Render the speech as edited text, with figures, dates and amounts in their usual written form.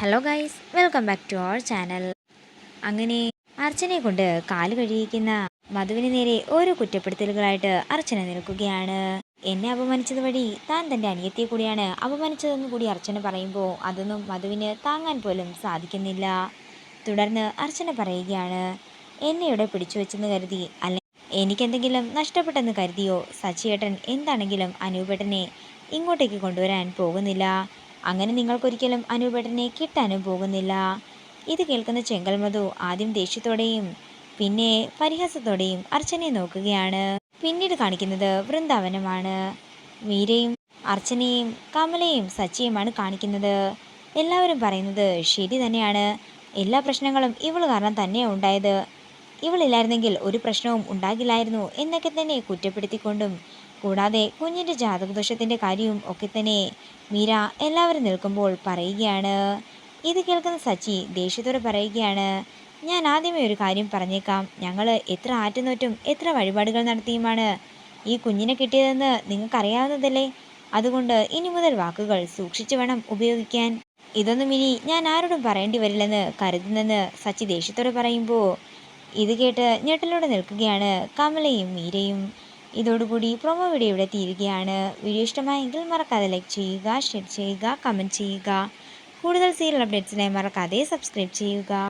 Hello guys, welcome back to our channel. അങ്ങനെ അർച്ചനയെ കൊണ്ട് കാല് കഴുകിക്കുന്ന മധുവിന് നേരെ ഓരോ കുറ്റപ്പെടുത്തലുകളായിട്ട് അർച്ചന നിൽക്കുകയാണ്. എന്നെ അപമാനിച്ചത് വഴി താൻ തൻ്റെ അനിയത്തിയെ കൂടിയാണ് അപമാനിച്ചതെന്ന് കൂടി അർച്ചന പറയുമ്പോൾ അതൊന്നും മധുവിന് താങ്ങാൻ പോലും സാധിക്കുന്നില്ല. തുടർന്ന് അർച്ചന പറയുകയാണ്, എന്നെ ഇവിടെ പിടിച്ചു വെച്ചെന്ന് കരുതി അല്ലെങ്കിൽ എനിക്കെന്തെങ്കിലും നഷ്ടപ്പെട്ടെന്ന് കരുതിയോ സച്ചിയേട്ടൻ എന്താണെങ്കിലും അനൂപേട്ടനെ ഇങ്ങോട്ടേക്ക് കൊണ്ടുവരാൻ പോകുന്നില്ല. അങ്ങനെ നിങ്ങൾക്കൊരിക്കലും അനൂപേട്ടനെ കിട്ടാനും പോകുന്നില്ല. ഇത് കേൾക്കുന്ന ചെങ്കൽ മധു ആദ്യം ദേഷ്യത്തോടെയും പിന്നെ പരിഹാസത്തോടെയും അർച്ചനയെ നോക്കുകയാണ്. പിന്നീട് കാണിക്കുന്നത് വൃന്ദാവനമാണ്. മീരയും അർച്ചനയും കമലയും സച്ചിയുമാണ് കാണിക്കുന്നത്. എല്ലാവരും പറയുന്നത് ശരി തന്നെയാണ്, എല്ലാ പ്രശ്നങ്ങളും ഇവൾ കാരണം തന്നെയാണ് ഉണ്ടായത്, ഇവളില്ലായിരുന്നെങ്കിൽ ഒരു പ്രശ്നവും ഉണ്ടാകില്ലായിരുന്നു എന്നൊക്കെ തന്നെ കുറ്റപ്പെടുത്തിക്കൊണ്ടും കൂടാതെ കുഞ്ഞിൻ്റെ ജാതകദോഷത്തിൻ്റെ കാര്യവും ഒക്കെ തന്നെ മീര എല്ലാവരും നിൽക്കുമ്പോൾ പറയുകയാണ്. ഇത് കേൾക്കുന്ന സച്ചി ദേഷ്യത്തോടെ പറയുകയാണ്, ഞാൻ ആദ്യമേ ഒരു കാര്യം പറഞ്ഞേക്കാം, ഞങ്ങൾ എത്ര ആറ്റുനോറ്റും എത്ര വഴിപാടുകൾ നടത്തിയുമാണ് ഈ കുഞ്ഞിനെ കിട്ടിയതെന്ന് നിങ്ങൾക്കറിയാവുന്നതല്ലേ. അതുകൊണ്ട് ഇനി മുതൽ വാക്കുകൾ സൂക്ഷിച്ചു വേണം ഉപയോഗിക്കാൻ. ഇതൊന്നും ഇനി ഞാൻ ആരോടും പറയേണ്ടി വരില്ലെന്ന് കരുതുന്നെന്ന് സച്ചി ദേഷ്യത്തോടെ പറയുമ്പോൾ ഇത് കേട്ട് ഞെട്ടലോടെ നിൽക്കുകയാണ് കമലയും മീരയും. ഇതോടുകൂടി പ്രൊമോ വീഡിയോ ഇവിടെ തീരുകയാണ്. വീഡിയോ ഇഷ്ടമായെങ്കിൽ മറക്കാതെ ലൈക്ക് ചെയ്യുക, ഷെയർ ചെയ്യുക, കമൻറ്റ് ചെയ്യുക. കൂടുതൽ സീരിയൽ അപ്ഡേറ്റ്സിനായി മറക്കാതെ സബ്സ്ക്രൈബ് ചെയ്യുക.